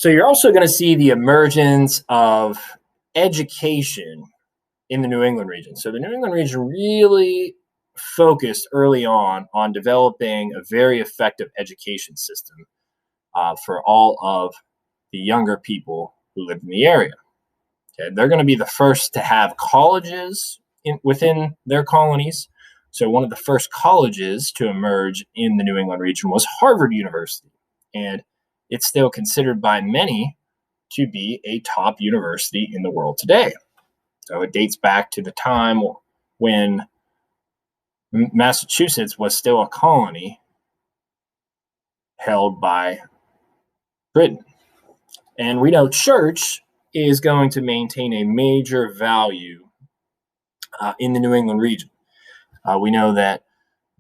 So you're also going to see the emergence of education in the New England region. So the New England region really focused early on developing a very effective education system for all of the younger people who live in the area. Okay, they're going to be the first to have colleges within their colonies. So one of the first colleges to emerge in the New England region was Harvard University, and it's still considered by many to be a top university in the world today. So it dates back to the time when Massachusetts was still a colony held by Britain. And we know church is going to maintain a major value in the New England region. We know that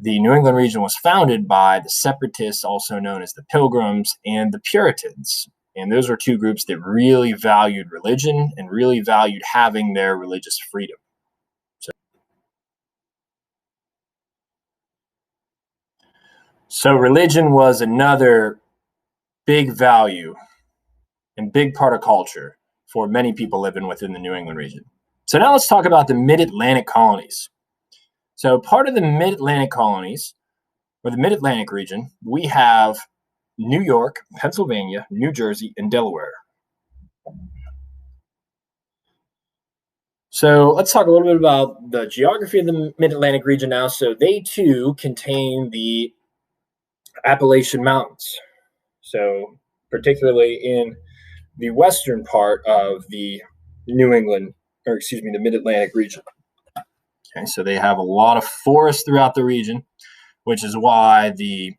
the New England region was founded by the Separatists, also known as the Pilgrims, and the Puritans. And those are two groups that really valued religion and really valued having their religious freedom. So religion was another big value and big part of culture for many people living within the New England region. So now let's talk about the Mid-Atlantic colonies. So part of the Mid-Atlantic colonies, or the Mid-Atlantic region, we have New York, Pennsylvania, New Jersey, and Delaware. So let's talk a little bit about the geography of the Mid-Atlantic region now. So they too contain the Appalachian Mountains. So particularly in the western part of the the Mid-Atlantic region. Okay, so they have a lot of forests throughout the region, which is why the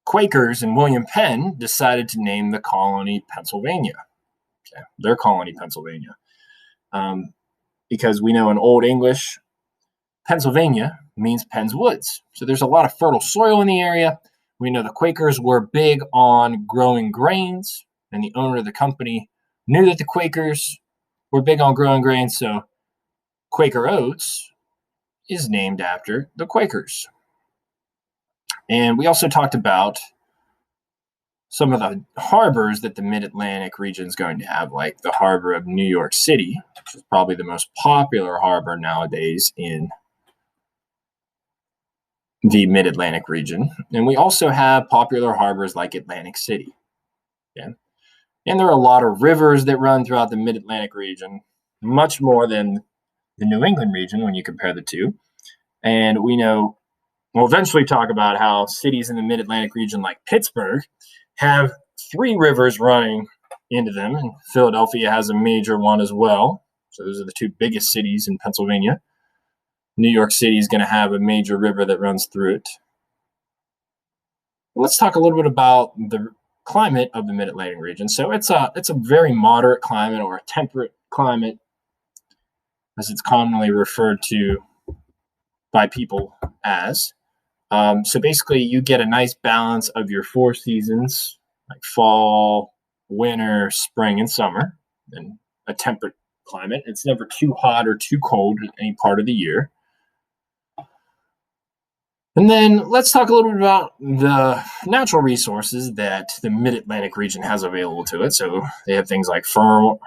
Quakers and William Penn decided to name the colony Pennsylvania. Okay, their colony, Pennsylvania. Because we know in Old English, Pennsylvania means Penn's Woods. So there's a lot of fertile soil in the area. We know the Quakers were big on growing grains, and the owner of the company knew that the Quakers were big on growing grains, so Quaker Oats is named after the Quakers. And we also talked about some of the harbors that the Mid-Atlantic region is going to have, like the harbor of New York City, which is probably the most popular harbor nowadays in the Mid-Atlantic region. And we also have popular harbors like Atlantic City. Okay? And there are a lot of rivers that run throughout the Mid-Atlantic region, much more than the New England region when you compare the two. And we know we'll eventually talk about how cities in the Mid-Atlantic region like Pittsburgh have 3 rivers running into them, and Philadelphia has a major one as well. So those are the 2 biggest cities in Pennsylvania. New York City is going to have a major river that runs through it. Let's talk a little bit about the climate of the Mid-Atlantic region. So it's a very moderate climate, or a temperate climate, as it's commonly referred to by people as. So basically, you get a nice balance of your 4 seasons, like fall, winter, spring, and summer, and a temperate climate. It's never too hot or too cold in any part of the year. And then let's talk a little bit about the natural resources that the Mid-Atlantic region has available to it. So they have things like fertile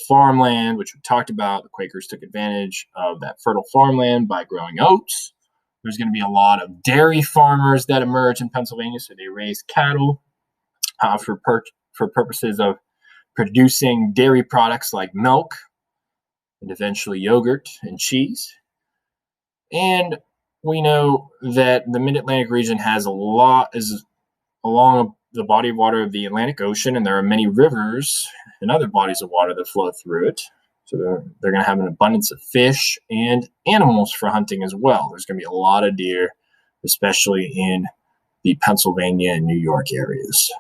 farmland, which we talked about. The Quakers took advantage of that fertile farmland by growing oats. There's going to be a lot of dairy farmers that emerge in Pennsylvania, so they raise cattle for purposes of producing dairy products like milk and eventually yogurt and cheese. And we know that the Mid-Atlantic region is along the body of water of the Atlantic Ocean, and there are many rivers and other bodies of water that flow through it. So they're going to have an abundance of fish and animals for hunting as well. There's going to be a lot of deer, especially in the Pennsylvania and New York areas.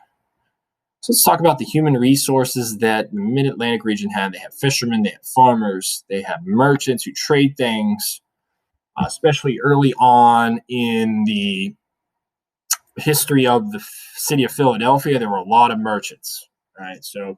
So let's talk about the human resources that the Mid-Atlantic region had. They have fishermen, they have farmers, they have merchants who trade things, especially early on in the history of the city of Philadelphia. There were a lot of merchants, right? So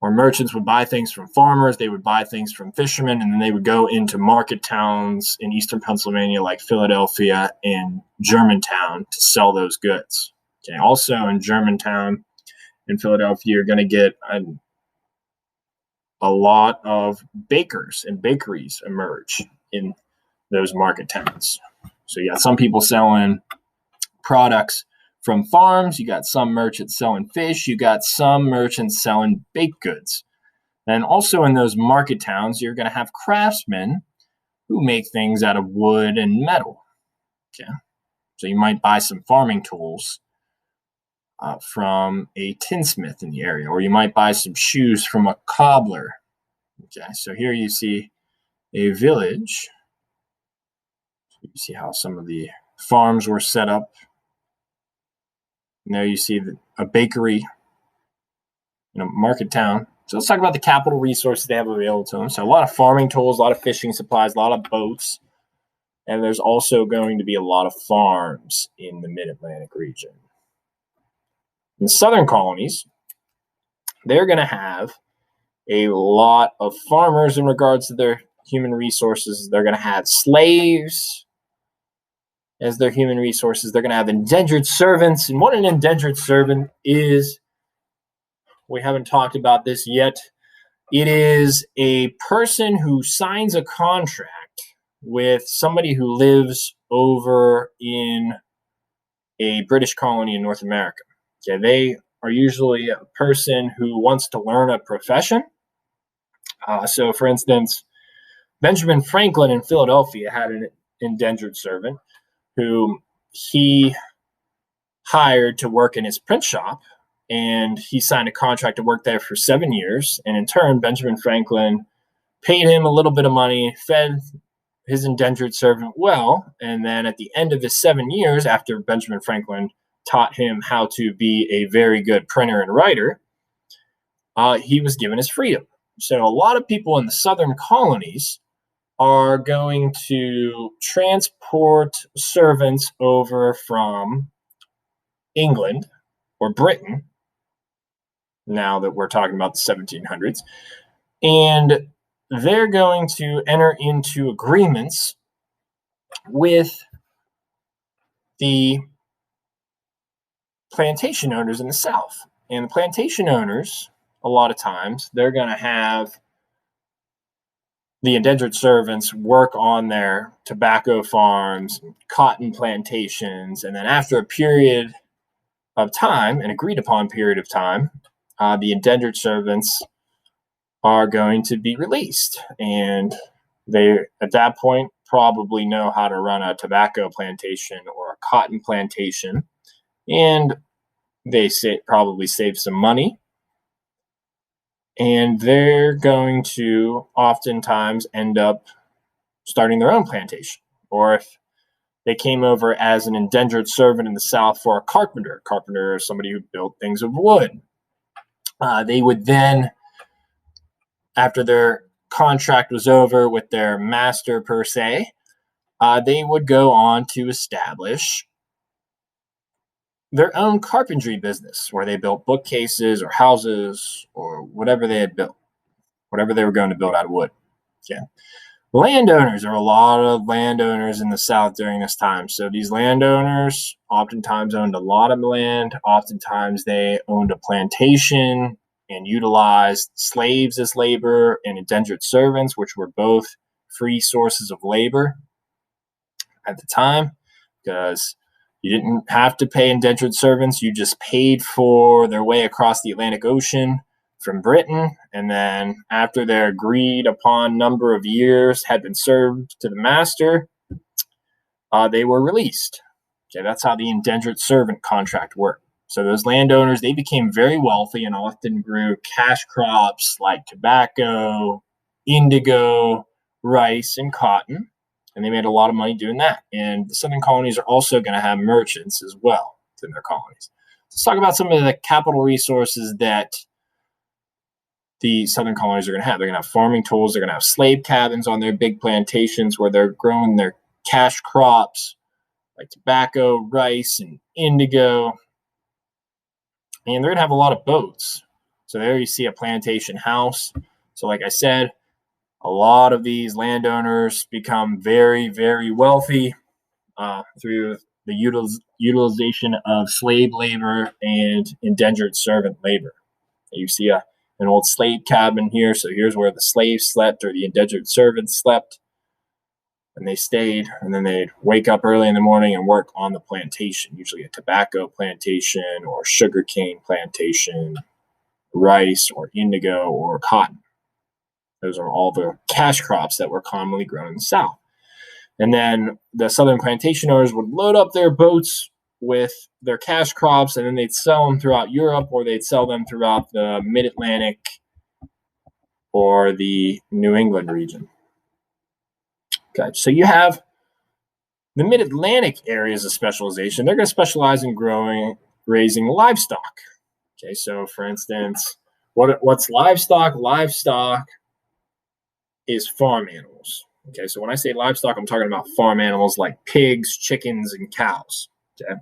merchants would buy things from farmers, they would buy things from fishermen, and then they would go into market towns in eastern Pennsylvania like Philadelphia and Germantown to sell those goods. Okay. Also in Germantown in Philadelphia, you're going to get a lot of bakers and bakeries emerge in those market towns. So you got some people selling products from farms, you got some merchants selling fish, you got some merchants selling baked goods. And also in those market towns, you're going to have craftsmen who make things out of wood and metal. Okay. So you might buy some farming tools from a tinsmith in the area, or you might buy some shoes from a cobbler. Okay. So here you see a village. You see how some of the farms were set up. Now you see a bakery in a market town. So let's talk about the capital resources they have available to them. So a lot of farming tools, a lot of fishing supplies, a lot of boats. And there's also going to be a lot of farms in the mid-Atlantic region. In the southern colonies, they're going to have a lot of farmers in regards to their human resources. They're going to have slaves as their human resources. They're going to have indentured servants. And what an indentured servant is, we haven't talked about this yet. It is a person who signs a contract with somebody who lives over in a British colony in North America. Okay, they are usually a person who wants to learn a profession. So, for instance, Benjamin Franklin in Philadelphia had an indentured servant who he hired to work in his print shop, and he signed a contract to work there for 7 years. And in turn, Benjamin Franklin paid him a little bit of money, fed his indentured servant well, and then at the end of the 7 years, after Benjamin Franklin taught him how to be a very good printer and writer, he was given his freedom. So a lot of people in the southern colonies are going to transport servants over from England or Britain, now that we're talking about the 1700s, and they're going to enter into agreements with the plantation owners in the South. And the plantation owners, a lot of times, they're going to have the indentured servants work on their tobacco farms, cotton plantations, and then after a period of time, an agreed upon period of time, the indentured servants are going to be released. And they, at that point, probably know how to run a tobacco plantation or a cotton plantation. And they probably save some money. And they're going to oftentimes end up starting their own plantation. Or if they came over as an indentured servant in the South for a carpenter. Carpenter is somebody who built things of wood. They would then, after their contract was over with their master per se, they would go on to establish their own carpentry business where they built bookcases or houses or whatever they had built, whatever they were going to build out of wood. Yeah. Landowners, there are a lot of landowners in the South during this time. So these landowners oftentimes owned a lot of land. Oftentimes they owned a plantation and utilized slaves as labor and indentured servants, which were both free sources of labor at the time, because you didn't have to pay indentured servants. You just paid for their way across the Atlantic Ocean from Britain, and then after their agreed upon number of years had been served to the master, they were released. Okay, that's how the indentured servant contract worked. So those landowners, they became very wealthy and often grew cash crops like tobacco, indigo, rice, and cotton, and they made a lot of money doing that. And the southern colonies are also going to have merchants as well in their colonies. Let's talk about some of the capital resources that the southern colonies are going to have. They're going to have farming tools. They're going to have slave cabins on their big plantations where they're growing their cash crops like tobacco, rice, and indigo. And they're going to have a lot of boats. So there you see a plantation house. So like I said, a lot of these landowners become very, very wealthy through the utilization of slave labor and indentured servant labor. You see an old slave cabin here. So here's where the slaves slept or the indentured servants slept. And they stayed, and then they'd wake up early in the morning and work on the plantation, usually a tobacco plantation or sugarcane plantation, rice or indigo or cotton. Those are all the cash crops that were commonly grown in the South. And then the southern plantation owners would load up their boats with their cash crops, and then they'd sell them throughout Europe, or they'd sell them throughout the mid-Atlantic or the New England region. Okay, so you have the mid-Atlantic areas of specialization. They're going to specialize in raising livestock. Okay, so for instance, what's livestock? Livestock is farm animals. Okay, so when I say livestock, I'm talking about farm animals like pigs, chickens, and cows. Okay,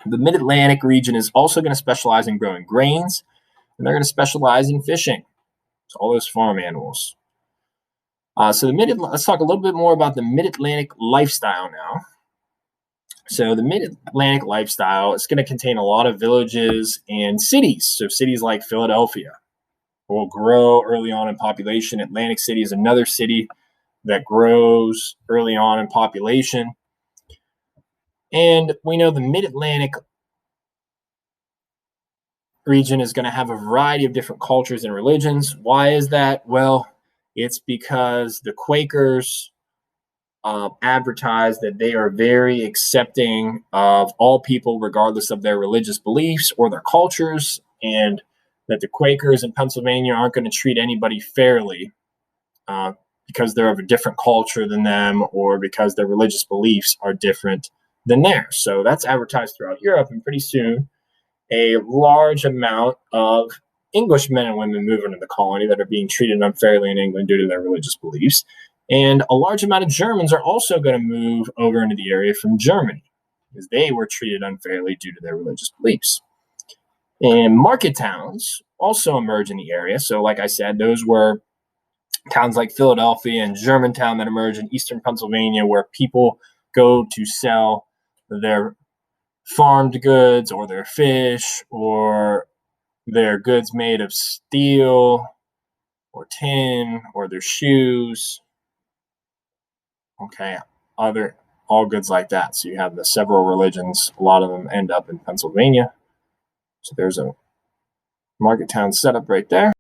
the Mid-Atlantic region is also going to specialize in growing grains, and they're going to specialize in fishing. So all those farm animals. So let's talk a little bit more about the Mid-Atlantic lifestyle now. So the Mid-Atlantic lifestyle is going to contain a lot of villages and cities. So cities like Philadelphia will grow early on in population. Atlantic City is another city that grows early on in population. And we know the Mid-Atlantic region is going to have a variety of different cultures and religions. Why is that? Well, it's because the Quakers advertise that they are very accepting of all people, regardless of their religious beliefs or their cultures, and that the Quakers in Pennsylvania aren't going to treat anybody fairly because they're of a different culture than them or because their religious beliefs are different than theirs. So that's advertised throughout Europe, and pretty soon a large amount of English men and women move into the colony that are being treated unfairly in England due to their religious beliefs. And a large amount of Germans are also going to move over into the area from Germany because they were treated unfairly due to their religious beliefs. And market towns also emerge in the area. So like I said, those were towns like Philadelphia and Germantown that emerge in eastern Pennsylvania where people go to sell their farmed goods or their fish or their goods made of steel or tin or their shoes. Okay, all goods like that. So you have the several religions. A lot of them end up in Pennsylvania. So there's a market town setup right there.